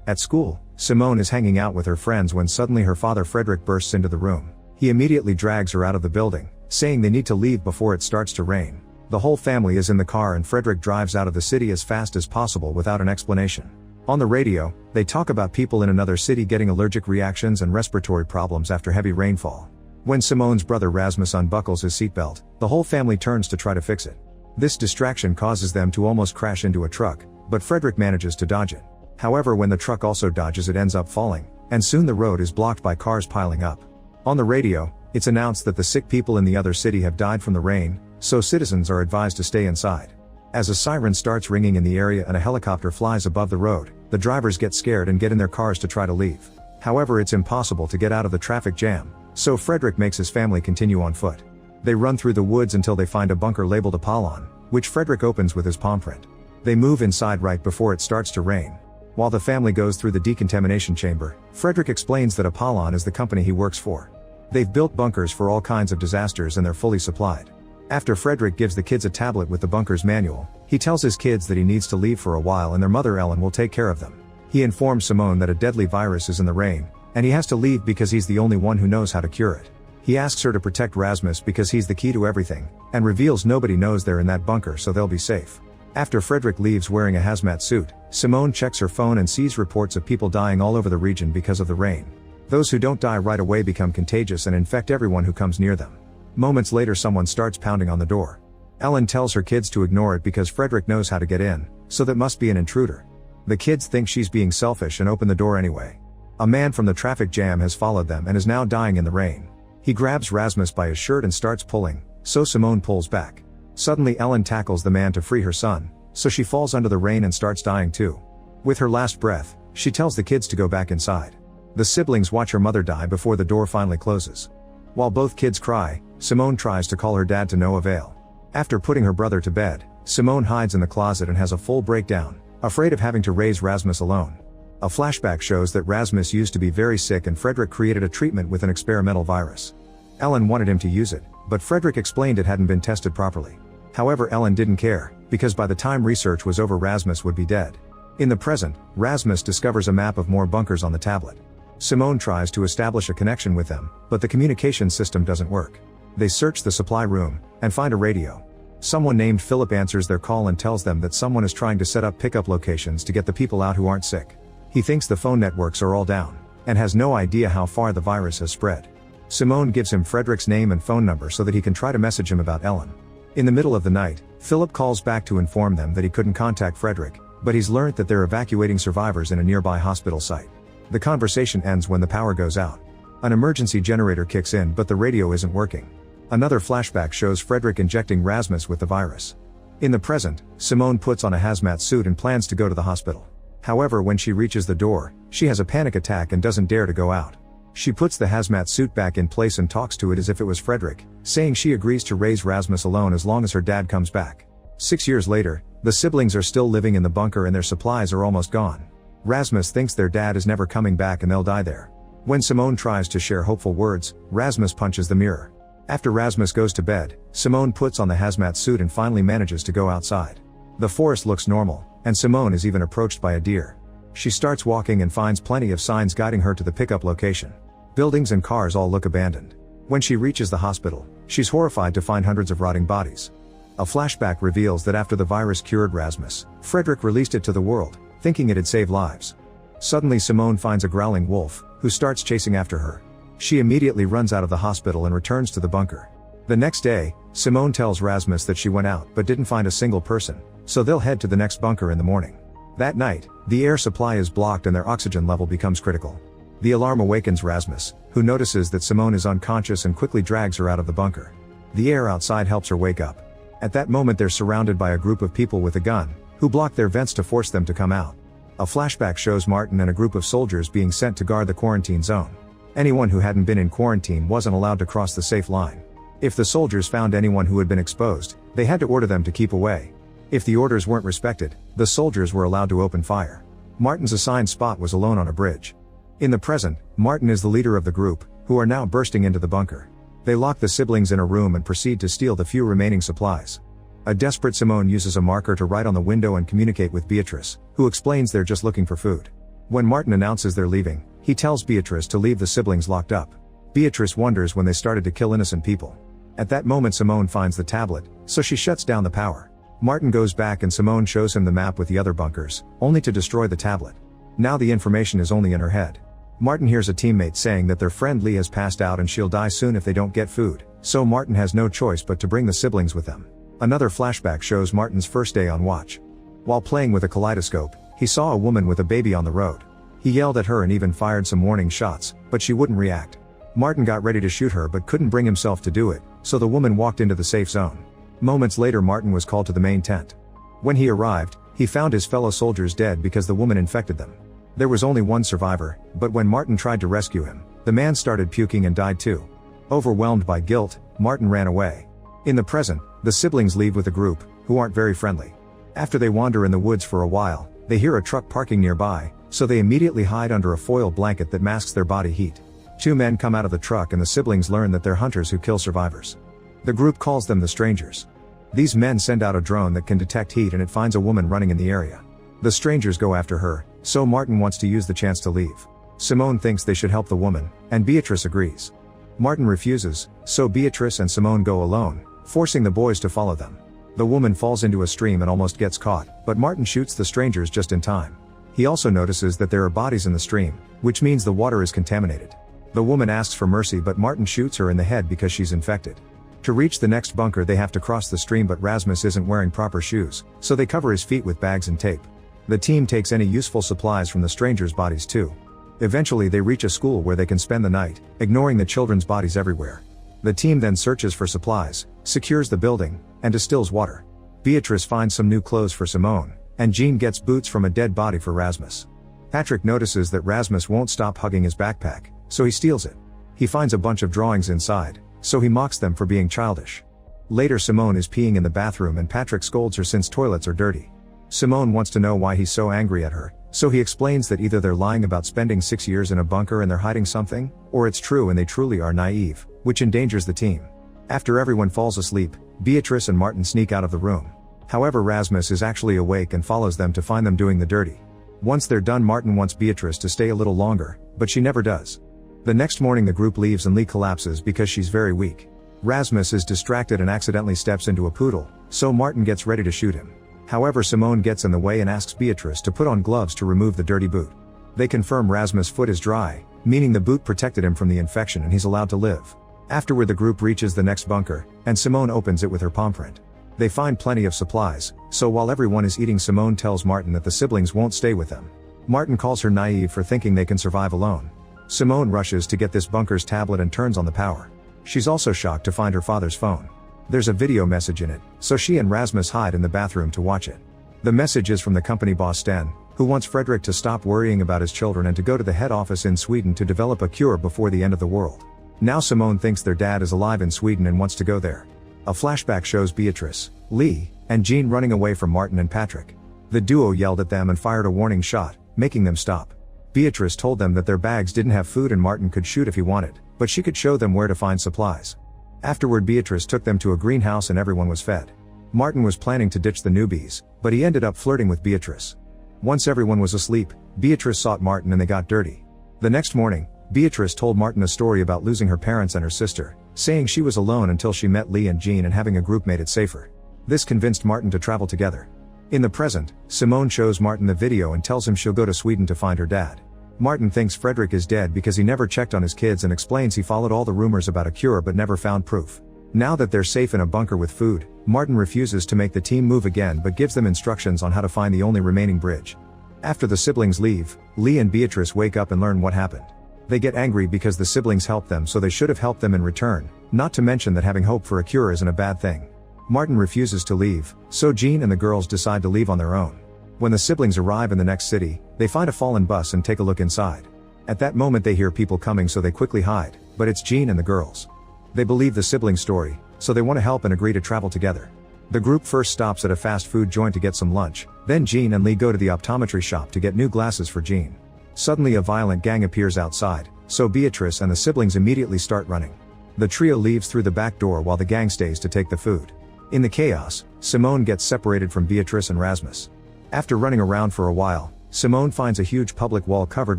At school, Simone is hanging out with her friends when suddenly her father Frederick bursts into the room. He immediately drags her out of the building, saying they need to leave before it starts to rain. The whole family is in the car and Frederick drives out of the city as fast as possible without an explanation. On the radio, they talk about people in another city getting allergic reactions and respiratory problems after heavy rainfall. When Simone's brother Rasmus unbuckles his seatbelt, the whole family turns to try to fix it. This distraction causes them to almost crash into a truck, but Frederick manages to dodge it. However, when the truck also dodges, it ends up falling, and soon the road is blocked by cars piling up. On the radio, it's announced that the sick people in the other city have died from the rain, so citizens are advised to stay inside. As a siren starts ringing in the area and a helicopter flies above the road, the drivers get scared and get in their cars to try to leave. However, it's impossible to get out of the traffic jam, so Frederick makes his family continue on foot. They run through the woods until they find a bunker labeled Apollon, which Frederick opens with his palm print. They move inside right before it starts to rain. While the family goes through the decontamination chamber, Frederick explains that Apollon is the company he works for. They've built bunkers for all kinds of disasters and they're fully supplied. After Frederick gives the kids a tablet with the bunker's manual, he tells his kids that he needs to leave for a while and their mother Ellen will take care of them. He informs Simone that a deadly virus is in the rain, and he has to leave because he's the only one who knows how to cure it. He asks her to protect Rasmus because he's the key to everything, and reveals nobody knows they're in that bunker so they'll be safe. After Frederick leaves wearing a hazmat suit, Simone checks her phone and sees reports of people dying all over the region because of the rain. Those who don't die right away become contagious and infect everyone who comes near them. Moments later, someone starts pounding on the door. Ellen tells her kids to ignore it because Frederick knows how to get in, so that must be an intruder. The kids think she's being selfish and open the door anyway. A man from the traffic jam has followed them and is now dying in the rain. He grabs Rasmus by his shirt and starts pulling, so Simone pulls back. Suddenly Ellen tackles the man to free her son, so she falls under the rain and starts dying too. With her last breath, she tells the kids to go back inside. The siblings watch her mother die before the door finally closes. While both kids cry, Simone tries to call her dad to no avail. After putting her brother to bed, Simone hides in the closet and has a full breakdown, afraid of having to raise Rasmus alone. A flashback shows that Rasmus used to be very sick and Frederick created a treatment with an experimental virus. Ellen wanted him to use it, but Frederick explained it hadn't been tested properly. However, Ellen didn't care, because by the time research was over Rasmus would be dead. In the present, Rasmus discovers a map of more bunkers on the tablet. Simone tries to establish a connection with them, but the communication system doesn't work. They search the supply room, and find a radio. Someone named Philip answers their call and tells them that someone is trying to set up pickup locations to get the people out who aren't sick. He thinks the phone networks are all down, and has no idea how far the virus has spread. Simone gives him Frederick's name and phone number so that he can try to message him about Ellen. In the middle of the night, Philip calls back to inform them that he couldn't contact Frederick, but he's learned that they're evacuating survivors in a nearby hospital site. The conversation ends when the power goes out. An emergency generator kicks in but the radio isn't working. Another flashback shows Frederick injecting Rasmus with the virus. In the present, Simone puts on a hazmat suit and plans to go to the hospital. However, when she reaches the door, she has a panic attack and doesn't dare to go out. She puts the hazmat suit back in place and talks to it as if it was Frederick, saying she agrees to raise Rasmus alone as long as her dad comes back. 6 years later, the siblings are still living in the bunker and their supplies are almost gone. Rasmus thinks their dad is never coming back and they'll die there. When Simone tries to share hopeful words, Rasmus punches the mirror. After Rasmus goes to bed, Simone puts on the hazmat suit and finally manages to go outside. The forest looks normal, and Simone is even approached by a deer. She starts walking and finds plenty of signs guiding her to the pickup location. Buildings and cars all look abandoned. When she reaches the hospital, she's horrified to find hundreds of rotting bodies. A flashback reveals that after the virus cured Rasmus, Frederick released it to the world, thinking it'd save lives. Suddenly Simone finds a growling wolf, who starts chasing after her. She immediately runs out of the hospital and returns to the bunker. The next day, Simone tells Rasmus that she went out but didn't find a single person, so they'll head to the next bunker in the morning. That night, the air supply is blocked and their oxygen level becomes critical. The alarm awakens Rasmus, who notices that Simone is unconscious and quickly drags her out of the bunker. The air outside helps her wake up. At that moment they're surrounded by a group of people with a gun, who block their vents to force them to come out. A flashback shows Martin and a group of soldiers being sent to guard the quarantine zone. Anyone who hadn't been in quarantine wasn't allowed to cross the safe line. If the soldiers found anyone who had been exposed, they had to order them to keep away. If the orders weren't respected, the soldiers were allowed to open fire. Martin's assigned spot was alone on a bridge. In the present, Martin is the leader of the group, who are now bursting into the bunker. They lock the siblings in a room and proceed to steal the few remaining supplies. A desperate Simone uses a marker to write on the window and communicate with Beatrice, who explains they're just looking for food. When Martin announces they're leaving, he tells Beatrice to leave the siblings locked up. Beatrice wonders when they started to kill innocent people. At that moment Simone finds the tablet, so she shuts down the power. Martin goes back and Simone shows him the map with the other bunkers, only to destroy the tablet. Now the information is only in her head. Martin hears a teammate saying that their friend Lee has passed out and she'll die soon if they don't get food, so Martin has no choice but to bring the siblings with them. Another flashback shows Martin's first day on watch. While playing with a kaleidoscope, he saw a woman with a baby on the road. He yelled at her and even fired some warning shots, but she wouldn't react. Martin got ready to shoot her but couldn't bring himself to do it, so the woman walked into the safe zone. Moments later Martin was called to the main tent. When he arrived, he found his fellow soldiers dead because the woman infected them. There was only one survivor, but when Martin tried to rescue him, the man started puking and died too. Overwhelmed by guilt, Martin ran away. In the present, the siblings leave with a group, who aren't very friendly. After they wander in the woods for a while, they hear a truck parking nearby, so they immediately hide under a foil blanket that masks their body heat. Two men come out of the truck and the siblings learn that they're hunters who kill survivors. The group calls them the Strangers. These men send out a drone that can detect heat and it finds a woman running in the area. The Strangers go after her, so Martin wants to use the chance to leave. Simone thinks they should help the woman, and Beatrice agrees. Martin refuses, so Beatrice and Simone go alone, forcing the boys to follow them. The woman falls into a stream and almost gets caught, but Martin shoots the Strangers just in time. He also notices that there are bodies in the stream, which means the water is contaminated. The woman asks for mercy but Martin shoots her in the head because she's infected. To reach the next bunker they have to cross the stream but Rasmus isn't wearing proper shoes, so they cover his feet with bags and tape. The team takes any useful supplies from the Strangers' bodies too. Eventually they reach a school where they can spend the night, ignoring the children's bodies everywhere. The team then searches for supplies, secures the building, and distills water. Beatrice finds some new clothes for Simone, and Jean gets boots from a dead body for Rasmus. Patrick notices that Rasmus won't stop hugging his backpack, so he steals it. He finds a bunch of drawings inside, so he mocks them for being childish. Later Simone is peeing in the bathroom and Patrick scolds her since toilets are dirty. Simone wants to know why he's so angry at her, so he explains that either they're lying about spending 6 years in a bunker and they're hiding something, or it's true and they truly are naive, which endangers the team. After everyone falls asleep, Beatrice and Martin sneak out of the room. However, Rasmus is actually awake and follows them to find them doing the dirty. Once they're done, Martin wants Beatrice to stay a little longer, but she never does. The next morning the group leaves and Lee collapses because she's very weak. Rasmus is distracted and accidentally steps into a poodle, so Martin gets ready to shoot him. However, Simone gets in the way and asks Beatrice to put on gloves to remove the dirty boot. They confirm Rasmus' foot is dry, meaning the boot protected him from the infection and he's allowed to live. Afterward the group reaches the next bunker, and Simone opens it with her palm print. They find plenty of supplies, so while everyone is eating Simone tells Martin that the siblings won't stay with them. Martin calls her naive for thinking they can survive alone. Simone rushes to get this bunker's tablet and turns on the power. She's also shocked to find her father's phone. There's a video message in it, so she and Rasmus hide in the bathroom to watch it. The message is from the company boss Sten, who wants Fredrik to stop worrying about his children and to go to the head office in Sweden to develop a cure before the end of the world. Now Simone thinks their dad is alive in Sweden and wants to go there. A flashback shows Beatrice, Lee, and Jean running away from Martin and Patrick. The duo yelled at them and fired a warning shot, making them stop. Beatrice told them that their bags didn't have food and Martin could shoot if he wanted, but she could show them where to find supplies. Afterward Beatrice took them to a greenhouse and everyone was fed. Martin was planning to ditch the newbies, but he ended up flirting with Beatrice. Once everyone was asleep, Beatrice sought Martin and they got dirty. The next morning, Beatrice told Martin a story about losing her parents and her sister, saying she was alone until she met Lee and Jean and having a group made it safer. This convinced Martin to travel together. In the present, Simone shows Martin the video and tells him she'll go to Sweden to find her dad. Martin thinks Fredrik is dead because he never checked on his kids and explains he followed all the rumors about a cure but never found proof. Now that they're safe in a bunker with food, Martin refuses to make the team move again but gives them instructions on how to find the only remaining bridge. After the siblings leave, Lee and Beatrice wake up and learn what happened. They get angry because the siblings helped them, so they should have helped them in return, not to mention that having hope for a cure isn't a bad thing. Martin refuses to leave, so Jean and the girls decide to leave on their own. When the siblings arrive in the next city, they find a fallen bus and take a look inside. At that moment they hear people coming, so they quickly hide, but it's Jean and the girls. They believe the siblings' story, so they want to help and agree to travel together. The group first stops at a fast food joint to get some lunch, then Jean and Lee go to the optometry shop to get new glasses for Jean. Suddenly a violent gang appears outside, so Beatrice and the siblings immediately start running. The trio leaves through the back door while the gang stays to take the food. In the chaos, Simone gets separated from Beatrice and Rasmus. After running around for a while, Simone finds a huge public wall covered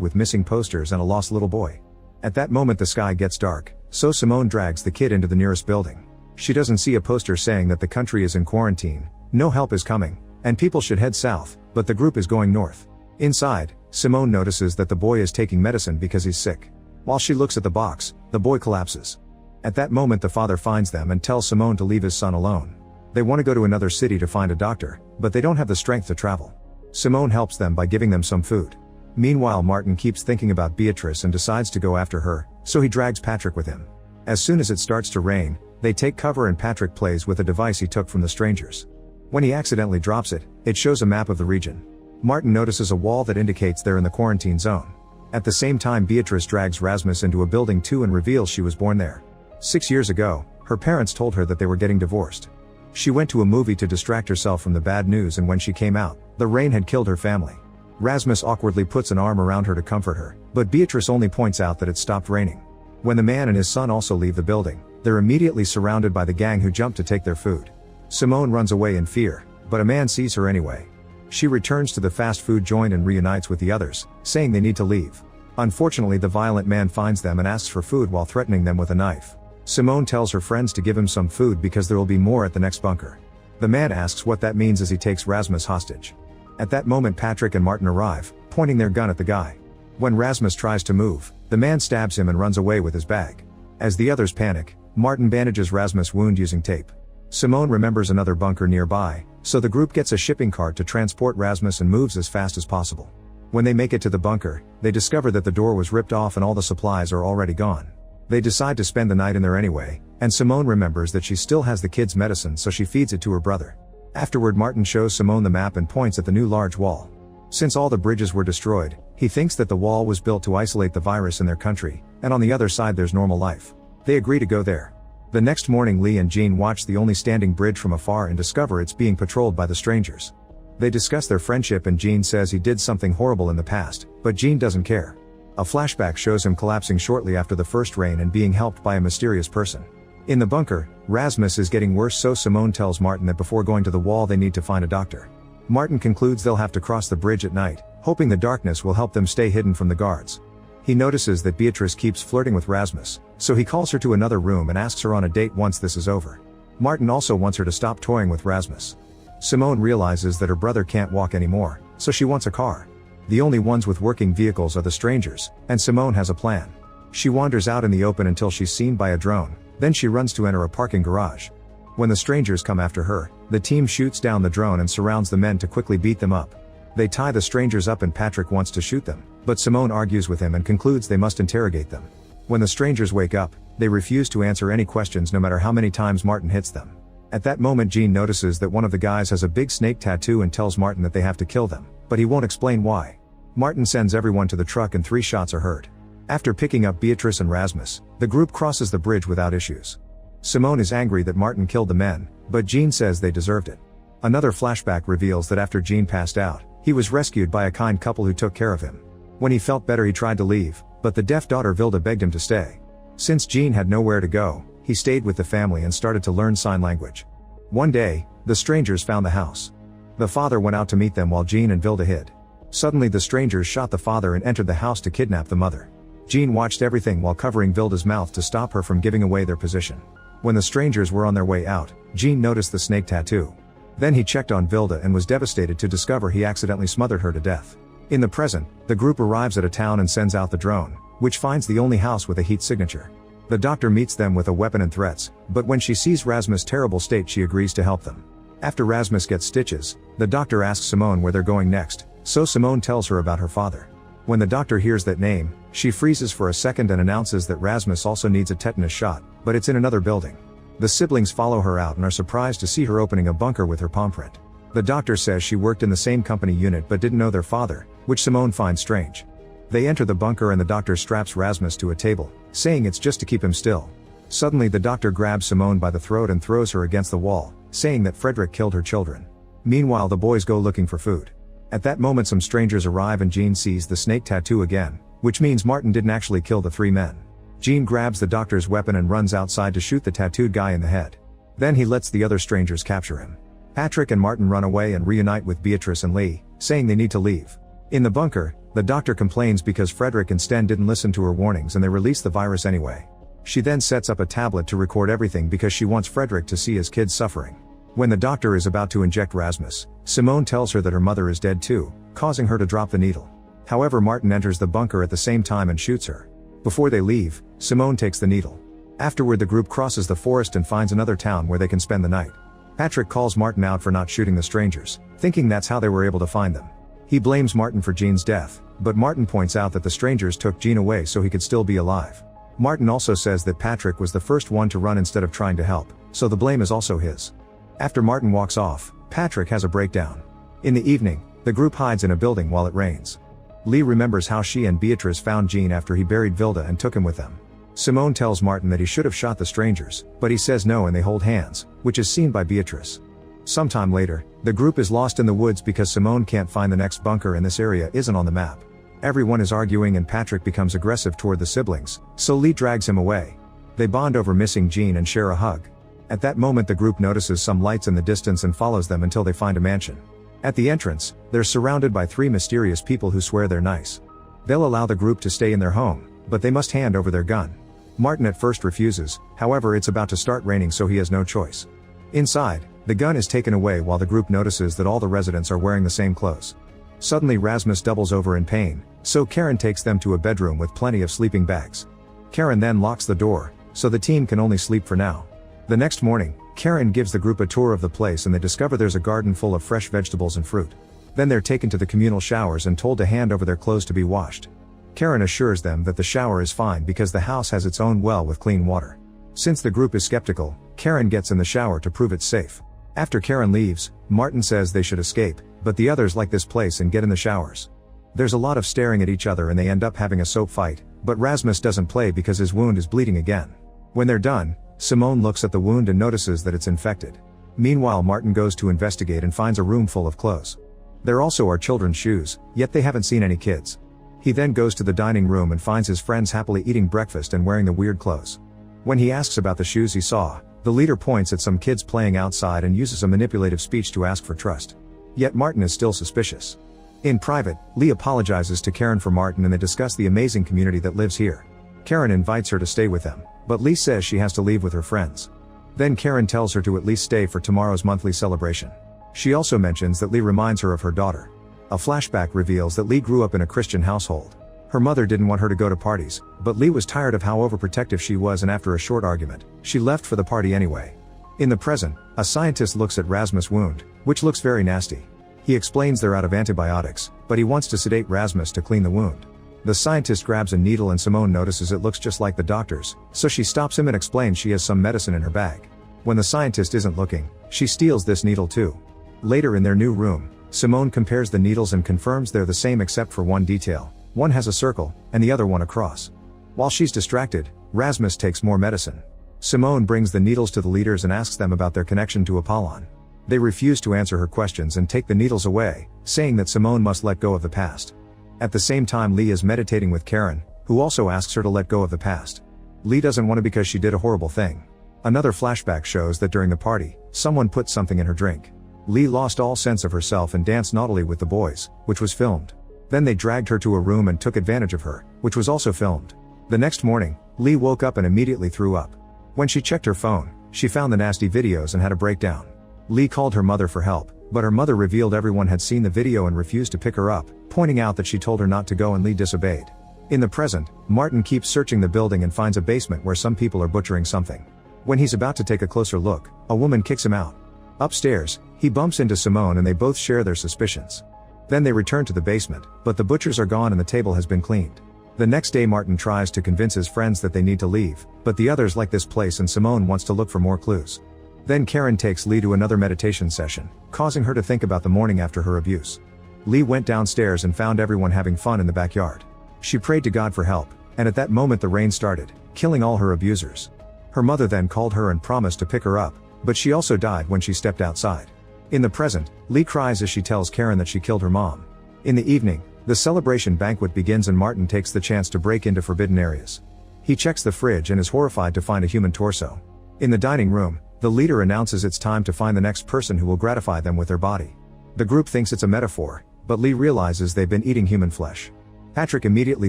with missing posters and a lost little boy. At that moment the sky gets dark, so Simone drags the kid into the nearest building. She doesn't see a poster saying that the country is in quarantine, no help is coming, and people should head south, but the group is going north. Inside, Simone notices that the boy is taking medicine because he's sick. While she looks at the box, the boy collapses. At that moment the father finds them and tells Simone to leave his son alone. They want to go to another city to find a doctor, but they don't have the strength to travel. Simone helps them by giving them some food. Meanwhile Martin keeps thinking about Beatrice and decides to go after her, so he drags Patrick with him. As soon as it starts to rain, they take cover and Patrick plays with a device he took from the strangers. When he accidentally drops it, it shows a map of the region. Martin notices a wall that indicates they're in the quarantine zone. At the same time Beatrice drags Rasmus into a building too and reveals she was born there. 6 years ago, her parents told her that they were getting divorced. She went to a movie to distract herself from the bad news, and when she came out, the rain had killed her family. Rasmus awkwardly puts an arm around her to comfort her, but Beatrice only points out that it stopped raining. When the man and his son also leave the building, they're immediately surrounded by the gang who jump to take their food. Simone runs away in fear, but a man sees her anyway. She returns to the fast food joint and reunites with the others, saying they need to leave. Unfortunately the violent man finds them and asks for food while threatening them with a knife. Simone tells her friends to give him some food because there will be more at the next bunker. The man asks what that means as he takes Rasmus hostage. At that moment Patrick and Martin arrive, pointing their gun at the guy. When Rasmus tries to move, the man stabs him and runs away with his bag. As the others panic, Martin bandages Rasmus' wound using tape. Simone remembers another bunker nearby, so the group gets a shipping cart to transport Rasmus and moves as fast as possible. When they make it to the bunker, they discover that the door was ripped off and all the supplies are already gone. They decide to spend the night in there anyway, and Simone remembers that she still has the kid's medicine, so she feeds it to her brother. Afterward Martin shows Simone the map and points at the new large wall. Since all the bridges were destroyed, he thinks that the wall was built to isolate the virus in their country, and on the other side there's normal life. They agree to go there. The next morning Lee and Jean watch the only standing bridge from afar and discover it's being patrolled by the strangers. They discuss their friendship and Jean says he did something horrible in the past, but Jean doesn't care. A flashback shows him collapsing shortly after the first rain and being helped by a mysterious person. In the bunker, Rasmus is getting worse, so Simone tells Martin that before going to the wall they need to find a doctor. Martin concludes they'll have to cross the bridge at night, hoping the darkness will help them stay hidden from the guards. He notices that Beatrice keeps flirting with Rasmus, so he calls her to another room and asks her on a date once this is over. Martin also wants her to stop toying with Rasmus. Simone realizes that her brother can't walk anymore, so she wants a car. The only ones with working vehicles are the strangers, and Simone has a plan. She wanders out in the open until she's seen by a drone, then she runs to enter a parking garage. When the strangers come after her, the team shoots down the drone and surrounds the men to quickly beat them up. They tie the strangers up and Patrick wants to shoot them, but Simone argues with him and concludes they must interrogate them. When the strangers wake up, they refuse to answer any questions no matter how many times Martin hits them. At that moment Jean notices that one of the guys has a big snake tattoo and tells Martin that they have to kill them, but he won't explain why. Martin sends everyone to the truck and 3 shots are heard. After picking up Beatrice and Rasmus, the group crosses the bridge without issues. Simone is angry that Martin killed the men, but Jean says they deserved it. Another flashback reveals that after Jean passed out, he was rescued by a kind couple who took care of him. When he felt better he tried to leave, but the deaf daughter Vilda begged him to stay. Since Jean had nowhere to go, he stayed with the family and started to learn sign language. One day, the strangers found the house. The father went out to meet them while Jean and Vilda hid. Suddenly the strangers shot the father and entered the house to kidnap the mother. Jean watched everything while covering Vilda's mouth to stop her from giving away their position. When the strangers were on their way out, Jean noticed the snake tattoo. Then he checked on Vilda and was devastated to discover he accidentally smothered her to death. In the present, the group arrives at a town and sends out the drone, which finds the only house with a heat signature. The doctor meets them with a weapon and threats, but when she sees Rasmus' terrible state she agrees to help them. After Rasmus gets stitches, the doctor asks Simone where they're going next, so Simone tells her about her father. When the doctor hears that name, she freezes for a second and announces that Rasmus also needs a tetanus shot, but it's in another building. The siblings follow her out and are surprised to see her opening a bunker with her palm print. The doctor says she worked in the same company unit but didn't know their father, which Simone finds strange. They enter the bunker and the doctor straps Rasmus to a table, saying it's just to keep him still. Suddenly the doctor grabs Simone by the throat and throws her against the wall, saying that Frederick killed her children. Meanwhile the boys go looking for food. At that moment some strangers arrive and Jean sees the snake tattoo again, which means Martin didn't actually kill the 3 men. Jean grabs the doctor's weapon and runs outside to shoot the tattooed guy in the head. Then he lets the other strangers capture him. Patrick and Martin run away and reunite with Beatrice and Lee, saying they need to leave. In the bunker, the doctor complains because Frederick and Sten didn't listen to her warnings and they release the virus anyway. She then sets up a tablet to record everything because she wants Frederick to see his kids suffering. When the doctor is about to inject Rasmus, Simone tells her that her mother is dead too, causing her to drop the needle. However, Martin enters the bunker at the same time and shoots her. Before they leave, Simone takes the needle. Afterward, the group crosses the forest and finds another town where they can spend the night. Patrick calls Martin out for not shooting the strangers, thinking that's how they were able to find them. He blames Martin for Jean's death, but Martin points out that the strangers took Jean away so he could still be alive. Martin also says that Patrick was the first one to run instead of trying to help, so the blame is also his. After Martin walks off, Patrick has a breakdown. In the evening, the group hides in a building while it rains. Lee remembers how she and Beatrice found Jean after he buried Vilda and took him with them. Simone tells Martin that he should have shot the strangers, but he says no and they hold hands, which is seen by Beatrice. Sometime later, the group is lost in the woods because Simone can't find the next bunker and this area isn't on the map. Everyone is arguing and Patrick becomes aggressive toward the siblings, so Lee drags him away. They bond over missing Jean and share a hug. At that moment, the group notices some lights in the distance and follows them until they find a mansion. At the entrance, they're surrounded by 3 mysterious people who swear they're nice. They'll allow the group to stay in their home, but they must hand over their gun. Martin at first refuses, however it's about to start raining so he has no choice. Inside, the gun is taken away while the group notices that all the residents are wearing the same clothes. Suddenly Rasmus doubles over in pain, so Karen takes them to a bedroom with plenty of sleeping bags. Karen then locks the door, so the team can only sleep for now. The next morning, Karen gives the group a tour of the place and they discover there's a garden full of fresh vegetables and fruit. Then they're taken to the communal showers and told to hand over their clothes to be washed. Karen assures them that the shower is fine because the house has its own well with clean water. Since the group is skeptical, Karen gets in the shower to prove it's safe. After Karen leaves, Martin says they should escape, but the others like this place and get in the showers. There's a lot of staring at each other and they end up having a soap fight, but Rasmus doesn't play because his wound is bleeding again. When they're done, Simone looks at the wound and notices that it's infected. Meanwhile, Martin goes to investigate and finds a room full of clothes. There also are children's shoes, yet they haven't seen any kids. He then goes to the dining room and finds his friends happily eating breakfast and wearing the weird clothes. When he asks about the shoes he saw, the leader points at some kids playing outside and uses a manipulative speech to ask for trust. Yet Martin is still suspicious. In private, Lee apologizes to Karen for Martin and they discuss the amazing community that lives here. Karen invites her to stay with them, but Lee says she has to leave with her friends. Then Karen tells her to at least stay for tomorrow's monthly celebration. She also mentions that Lee reminds her of her daughter. A flashback reveals that Lee grew up in a Christian household. Her mother didn't want her to go to parties, but Lee was tired of how overprotective she was and after a short argument, she left for the party anyway. In the present, a scientist looks at Rasmus' wound, which looks very nasty. He explains they're out of antibiotics, but he wants to sedate Rasmus to clean the wound. The scientist grabs a needle and Simone notices it looks just like the doctor's, so she stops him and explains she has some medicine in her bag. When the scientist isn't looking, she steals this needle too. Later in their new room, Simone compares the needles and confirms they're the same except for one detail. One has a circle, and the other one a cross. While she's distracted, Rasmus takes more medicine. Simone brings the needles to the leaders and asks them about their connection to Apollon. They refuse to answer her questions and take the needles away, saying that Simone must let go of the past. At the same time, Lee is meditating with Karen, who also asks her to let go of the past. Lee doesn't want to because she did a horrible thing. Another flashback shows that during the party, someone put something in her drink. Lee lost all sense of herself and danced naughtily with the boys, which was filmed. Then they dragged her to a room and took advantage of her, which was also filmed. The next morning, Lee woke up and immediately threw up. When she checked her phone, she found the nasty videos and had a breakdown. Lee called her mother for help, but her mother revealed everyone had seen the video and refused to pick her up, pointing out that she told her not to go and Lee disobeyed. In the present, Martin keeps searching the building and finds a basement where some people are butchering something. When he's about to take a closer look, a woman kicks him out. Upstairs, he bumps into Simone and they both share their suspicions. Then they return to the basement, but the butchers are gone and the table has been cleaned. The next day Martin tries to convince his friends that they need to leave, but the others like this place and Simone wants to look for more clues. Then Karen takes Lee to another meditation session, causing her to think about the morning after her abuse. Lee went downstairs and found everyone having fun in the backyard. She prayed to God for help, and at that moment the rain started, killing all her abusers. Her mother then called her and promised to pick her up, but she also died when she stepped outside. In the present, Lee cries as she tells Karen that she killed her mom. In the evening, the celebration banquet begins and Martin takes the chance to break into forbidden areas. He checks the fridge and is horrified to find a human torso. In the dining room, the leader announces it's time to find the next person who will gratify them with their body. The group thinks it's a metaphor, but Lee realizes they've been eating human flesh. Patrick immediately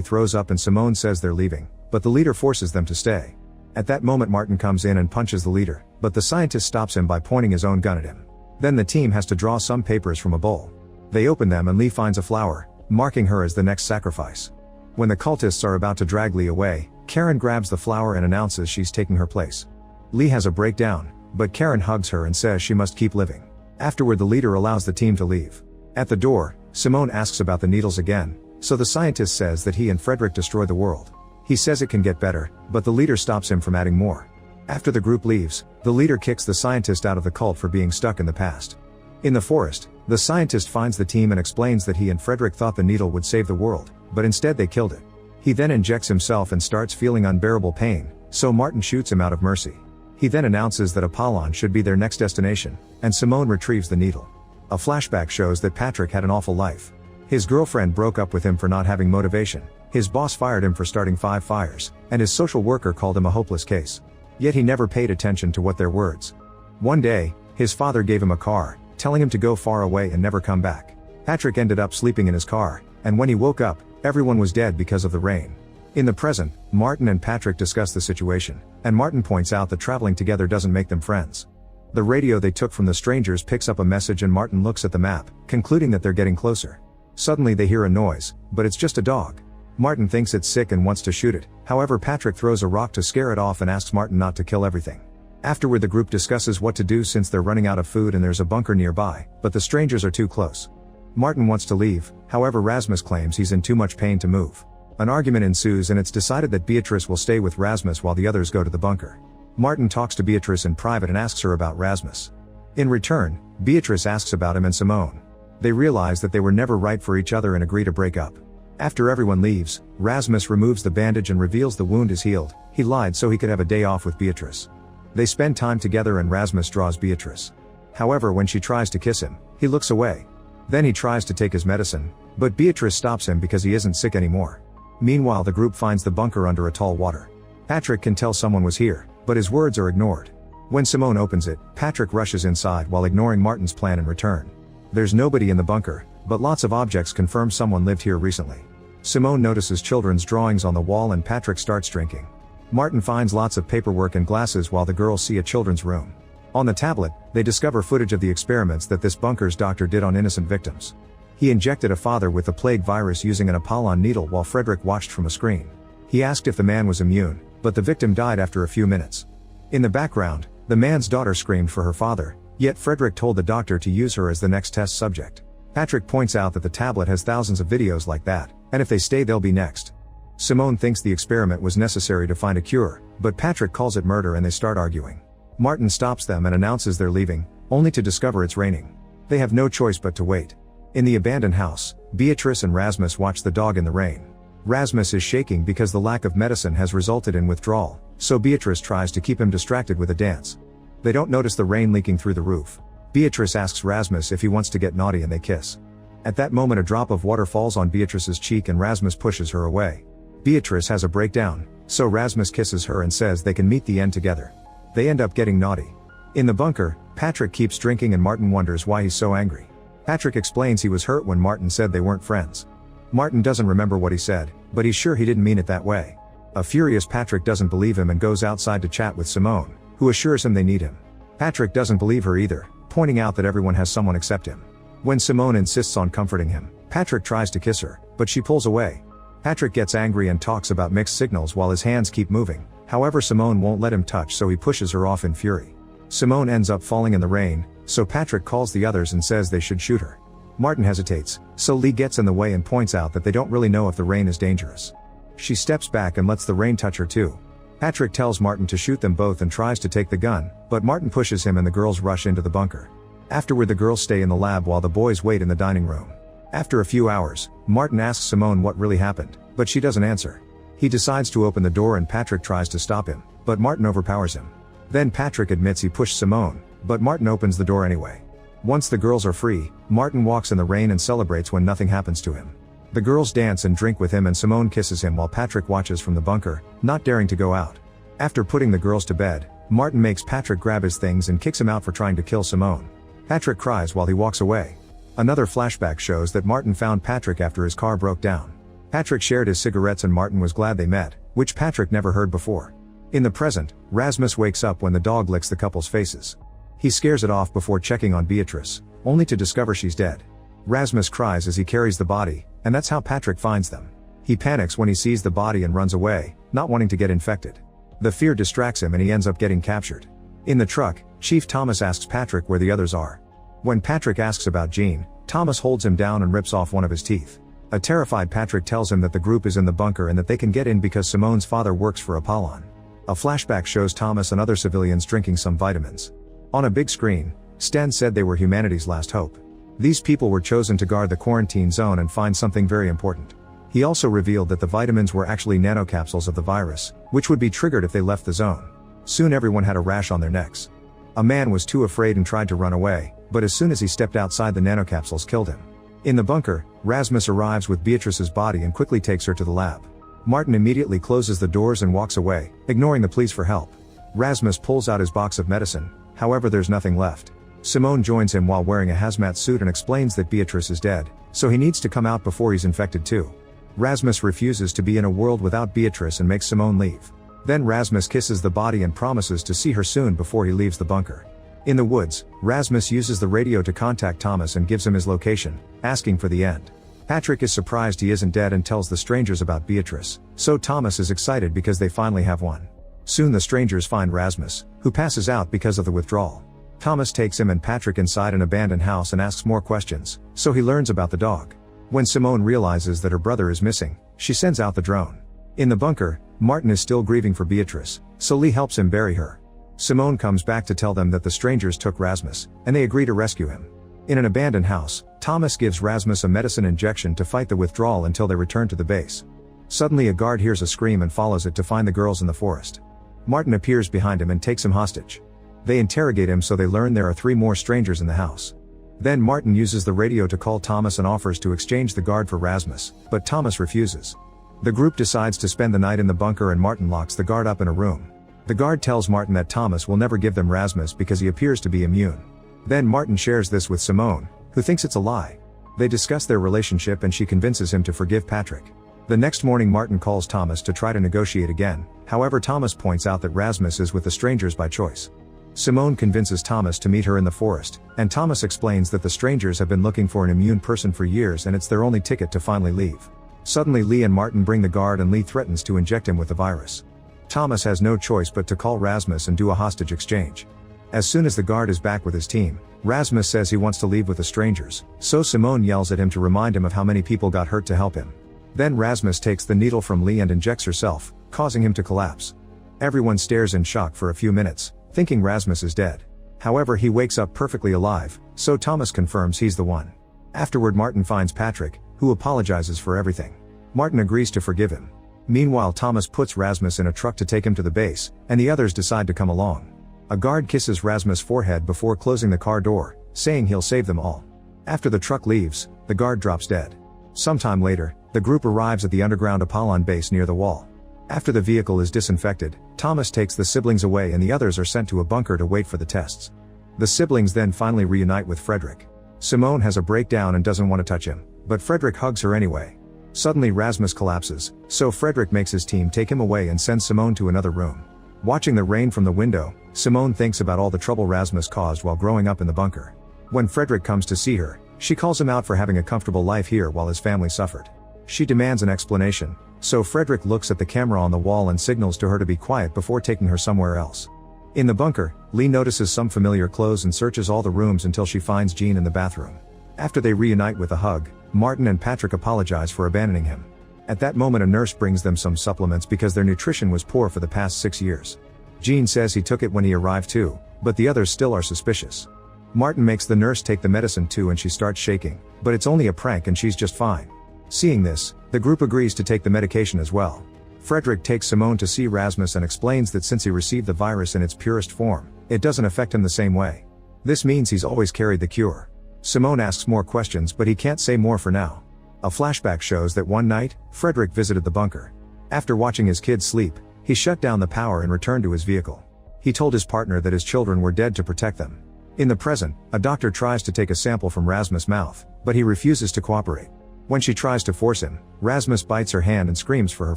throws up and Simone says they're leaving, but the leader forces them to stay. At that moment Martin comes in and punches the leader, but the scientist stops him by pointing his own gun at him. Then the team has to draw some papers from a bowl. They open them and Lee finds a flower, marking her as the next sacrifice. When the cultists are about to drag Lee away, Karen grabs the flower and announces she's taking her place. Lee has a breakdown, but Karen hugs her and says she must keep living. Afterward the leader allows the team to leave. At the door, Simone asks about the needles again, so the scientist says that he and Frederick destroyed the world. He says it can get better, but the leader stops him from adding more. After the group leaves, the leader kicks the scientist out of the cult for being stuck in the past. In the forest, the scientist finds the team and explains that he and Frederick thought the needle would save the world, but instead they killed it. He then injects himself and starts feeling unbearable pain, so Martin shoots him out of mercy. He then announces that Apollon should be their next destination, and Simone retrieves the needle. A flashback shows that Patrick had an awful life. His girlfriend broke up with him for not having motivation, his boss fired him for starting 5 fires, and his social worker called him a hopeless case. Yet he never paid attention to what their words. One day, his father gave him a car, telling him to go far away and never come back. Patrick ended up sleeping in his car, and when he woke up, everyone was dead because of the rain. In the present, Martin and Patrick discuss the situation, and Martin points out that traveling together doesn't make them friends. The radio they took from the strangers picks up a message and Martin looks at the map, concluding that they're getting closer. Suddenly they hear a noise, but it's just a dog. Martin thinks it's sick and wants to shoot it, however Patrick throws a rock to scare it off and asks Martin not to kill everything. Afterward the group discusses what to do since they're running out of food and there's a bunker nearby, but the strangers are too close. Martin wants to leave, however Rasmus claims he's in too much pain to move. An argument ensues and it's decided that Beatrice will stay with Rasmus while the others go to the bunker. Martin talks to Beatrice in private and asks her about Rasmus. In return, Beatrice asks about him and Simone. They realize that they were never right for each other and agree to break up. After everyone leaves, Rasmus removes the bandage and reveals the wound is healed. He lied so he could have a day off with Beatrice. They spend time together and Rasmus draws Beatrice. However, when she tries to kiss him, he looks away. Then he tries to take his medicine, but Beatrice stops him because he isn't sick anymore. Meanwhile the group finds the bunker under a tall water. Patrick can tell someone was here, but his words are ignored. When Simone opens it, Patrick rushes inside while ignoring Martin's plan in return. There's nobody in the bunker, but lots of objects confirm someone lived here recently. Simone notices children's drawings on the wall and Patrick starts drinking. Martin finds lots of paperwork and glasses while the girls see a children's room. On the tablet, they discover footage of the experiments that this bunker's doctor did on innocent victims. He injected a father with the plague virus using an Apollon needle while Frederick watched from a screen. He asked if the man was immune, but the victim died after a few minutes. In the background, the man's daughter screamed for her father, yet Frederick told the doctor to use her as the next test subject. Patrick points out that the tablet has thousands of videos like that, and if they stay they'll be next. Simone thinks the experiment was necessary to find a cure, but Patrick calls it murder and they start arguing. Martin stops them and announces they're leaving, only to discover it's raining. They have no choice but to wait. In the abandoned house, Beatrice and Rasmus watch the dog in the rain. Rasmus is shaking because the lack of medicine has resulted in withdrawal, so Beatrice tries to keep him distracted with a dance. They don't notice the rain leaking through the roof. Beatrice asks Rasmus if he wants to get naughty and they kiss. At that moment a drop of water falls on Beatrice's cheek and Rasmus pushes her away. Beatrice has a breakdown, so Rasmus kisses her and says they can meet the end together. They end up getting naughty. In the bunker, Patrick keeps drinking and Martin wonders why he's so angry. Patrick explains he was hurt when Martin said they weren't friends. Martin doesn't remember what he said, but he's sure he didn't mean it that way. A furious Patrick doesn't believe him and goes outside to chat with Simone, who assures him they need him. Patrick doesn't believe her either, pointing out that everyone has someone except him. When Simone insists on comforting him, Patrick tries to kiss her, but she pulls away. Patrick gets angry and talks about mixed signals while his hands keep moving, however Simone won't let him touch so he pushes her off in fury. Simone ends up falling in the rain, so Patrick calls the others and says they should shoot her. Martin hesitates, so Lee gets in the way and points out that they don't really know if the rain is dangerous. She steps back and lets the rain touch her too. Patrick tells Martin to shoot them both and tries to take the gun, but Martin pushes him and the girls rush into the bunker. Afterward the girls stay in the lab while the boys wait in the dining room. After a few hours, Martin asks Simone what really happened, but she doesn't answer. He decides to open the door and Patrick tries to stop him, but Martin overpowers him. Then Patrick admits he pushed Simone, but Martin opens the door anyway. Once the girls are free, Martin walks in the rain and celebrates when nothing happens to him. The girls dance and drink with him and Simone kisses him while Patrick watches from the bunker, not daring to go out. After putting the girls to bed, Martin makes Patrick grab his things and kicks him out for trying to kill Simone. Patrick cries while he walks away. Another flashback shows that Martin found Patrick after his car broke down. Patrick shared his cigarettes and Martin was glad they met, which Patrick never heard before. In the present, Rasmus wakes up when the dog licks the couple's faces. He scares it off before checking on Beatrice, only to discover she's dead. Rasmus cries as he carries the body, and that's how Patrick finds them. He panics when he sees the body and runs away, not wanting to get infected. The fear distracts him and he ends up getting captured. In the truck, Chief Thomas asks Patrick where the others are. When Patrick asks about Jean, Thomas holds him down and rips off one of his teeth. A terrified Patrick tells him that the group is in the bunker and that they can get in because Simone's father works for Apollon. A flashback shows Thomas and other civilians drinking some vitamins. On a big screen, Sten said they were humanity's last hope. These people were chosen to guard the quarantine zone and find something very important. He also revealed that the vitamins were actually nanocapsules of the virus, which would be triggered if they left the zone. Soon everyone had a rash on their necks. A man was too afraid and tried to run away, but as soon as he stepped outside, the nanocapsules killed him. In the bunker, Rasmus arrives with Beatrice's body and quickly takes her to the lab. Martin immediately closes the doors and walks away, ignoring the pleas for help. Rasmus pulls out his box of medicine, however there's nothing left. Simone joins him while wearing a hazmat suit and explains that Beatrice is dead, so he needs to come out before he's infected too. Rasmus refuses to be in a world without Beatrice and makes Simone leave. Then Rasmus kisses the body and promises to see her soon before he leaves the bunker. In the woods, Rasmus uses the radio to contact Thomas and gives him his location, asking for the end. Patrick is surprised he isn't dead and tells the strangers about Beatrice, so Thomas is excited because they finally have one. Soon the strangers find Rasmus, who passes out because of the withdrawal. Thomas takes him and Patrick inside an abandoned house and asks more questions, so he learns about the dog. When Simone realizes that her brother is missing, she sends out the drone. In the bunker, Martin is still grieving for Beatrice, so Lee helps him bury her. Simone comes back to tell them that the strangers took Rasmus, and they agree to rescue him. In an abandoned house, Thomas gives Rasmus a medicine injection to fight the withdrawal until they return to the base. Suddenly a guard hears a scream and follows it to find the girls in the forest. Martin appears behind him and takes him hostage. They interrogate him so they learn there are 3 more strangers in the house. Then Martin uses the radio to call Thomas and offers to exchange the guard for Rasmus, but Thomas refuses. The group decides to spend the night in the bunker and Martin locks the guard up in a room. The guard tells Martin that Thomas will never give them Rasmus because he appears to be immune. Then Martin shares this with Simone, who thinks it's a lie. They discuss their relationship and she convinces him to forgive Patrick. The next morning Martin calls Thomas to try to negotiate again, however Thomas points out that Rasmus is with the strangers by choice. Simone convinces Thomas to meet her in the forest, and Thomas explains that the strangers have been looking for an immune person for years and it's their only ticket to finally leave. Suddenly Lee and Martin bring the guard and Lee threatens to inject him with the virus. Thomas has no choice but to call Rasmus and do a hostage exchange. As soon as the guard is back with his team, Rasmus says he wants to leave with the strangers, so Simone yells at him to remind him of how many people got hurt to help him. Then Rasmus takes the needle from Lee and injects herself, causing him to collapse. Everyone stares in shock for a few minutes, thinking Rasmus is dead. However, he wakes up perfectly alive, so Thomas confirms he's the one. Afterward Martin finds Patrick, who apologizes for everything. Martin agrees to forgive him. Meanwhile Thomas puts Rasmus in a truck to take him to the base, and the others decide to come along. A guard kisses Rasmus' forehead before closing the car door, saying he'll save them all. After the truck leaves, the guard drops dead. Sometime later, the group arrives at the underground Apollon base near the wall. After the vehicle is disinfected, Thomas takes the siblings away and the others are sent to a bunker to wait for the tests. The siblings then finally reunite with Frederick. Simone has a breakdown and doesn't want to touch him, but Frederick hugs her anyway. Suddenly Rasmus collapses, so Frederick makes his team take him away and sends Simone to another room. Watching the rain from the window, Simone thinks about all the trouble Rasmus caused while growing up in the bunker. When Frederick comes to see her, she calls him out for having a comfortable life here while his family suffered. She demands an explanation, so Frederick looks at the camera on the wall and signals to her to be quiet before taking her somewhere else. In the bunker, Lee notices some familiar clothes and searches all the rooms until she finds Jean in the bathroom. After they reunite with a hug, Martin and Patrick apologize for abandoning him. At that moment a nurse brings them some supplements because their nutrition was poor for the past 6 years. Jean says he took it when he arrived too, but the others still are suspicious. Martin makes the nurse take the medicine too and she starts shaking, but it's only a prank and she's just fine. Seeing this, the group agrees to take the medication as well. Frederick takes Simone to see Rasmus and explains that since he received the virus in its purest form, it doesn't affect him the same way. This means he's always carried the cure. Simone asks more questions but he can't say more for now. A flashback shows that one night, Frederick visited the bunker. After watching his kids sleep, he shut down the power and returned to his vehicle. He told his partner that his children were dead to protect them. In the present, a doctor tries to take a sample from Rasmus' mouth, but he refuses to cooperate. When she tries to force him, Rasmus bites her hand and screams for her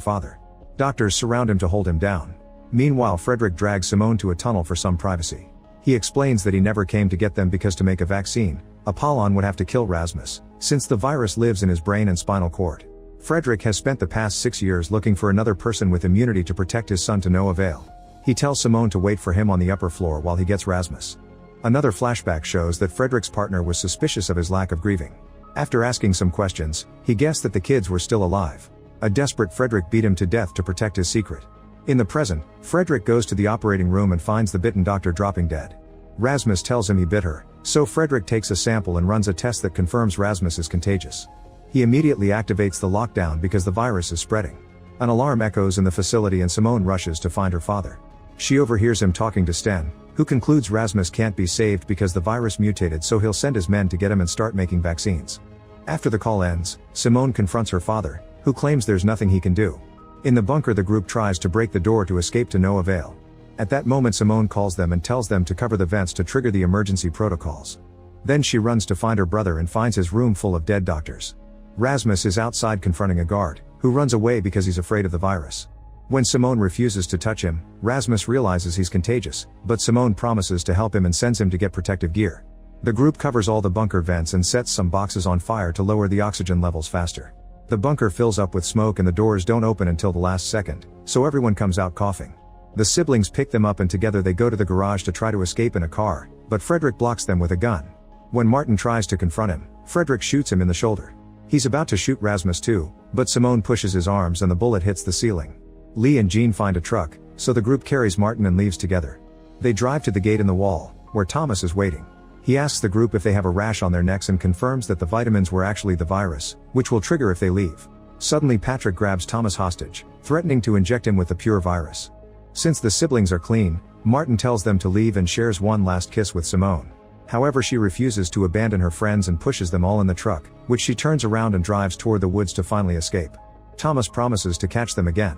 father. Doctors surround him to hold him down. Meanwhile, Frederick drags Simone to a tunnel for some privacy. He explains that he never came to get them because to make a vaccine, Apollon would have to kill Rasmus, since the virus lives in his brain and spinal cord. Frederick has spent the past 6 years looking for another person with immunity to protect his son to no avail. He tells Simone to wait for him on the upper floor while he gets Rasmus. Another flashback shows that Frederick's partner was suspicious of his lack of grieving. After asking some questions, he guessed that the kids were still alive. A desperate Frederick beat him to death to protect his secret. In the present, Frederick goes to the operating room and finds the bitten doctor dropping dead. Rasmus tells him he bit her, so Frederick takes a sample and runs a test that confirms Rasmus is contagious. He immediately activates the lockdown because the virus is spreading. An alarm echoes in the facility and Simone rushes to find her father. She overhears him talking to Sten, who concludes Rasmus can't be saved because the virus mutated, so he'll send his men to get him and start making vaccines. After the call ends, Simone confronts her father, who claims there's nothing he can do. In the bunker, the group tries to break the door to escape to no avail. At that moment, Simone calls them and tells them to cover the vents to trigger the emergency protocols. Then she runs to find her brother and finds his room full of dead doctors. Rasmus is outside confronting a guard, who runs away because he's afraid of the virus. When Simone refuses to touch him, Rasmus realizes he's contagious, but Simone promises to help him and sends him to get protective gear. The group covers all the bunker vents and sets some boxes on fire to lower the oxygen levels faster. The bunker fills up with smoke and the doors don't open until the last second, so everyone comes out coughing. The siblings pick them up and together they go to the garage to try to escape in a car, but Frederick blocks them with a gun. When Martin tries to confront him, Frederick shoots him in the shoulder. He's about to shoot Rasmus too, but Simone pushes his arms and the bullet hits the ceiling. Lee and Jean find a truck, so the group carries Martin and leaves together. They drive to the gate in the wall, where Thomas is waiting. He asks the group if they have a rash on their necks and confirms that the vitamins were actually the virus, which will trigger if they leave. Suddenly Patrick grabs Thomas hostage, threatening to inject him with the pure virus. Since the siblings are clean, Martin tells them to leave and shares one last kiss with Simone. However, she refuses to abandon her friends and pushes them all in the truck, which she turns around and drives toward the woods to finally escape. Thomas promises to catch them again.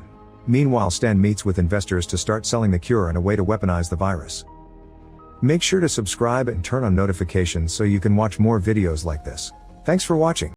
Meanwhile, Stan meets with investors to start selling the cure and a way to weaponize the virus. Make sure to subscribe and turn on notifications so you can watch more videos like this. Thanks for watching.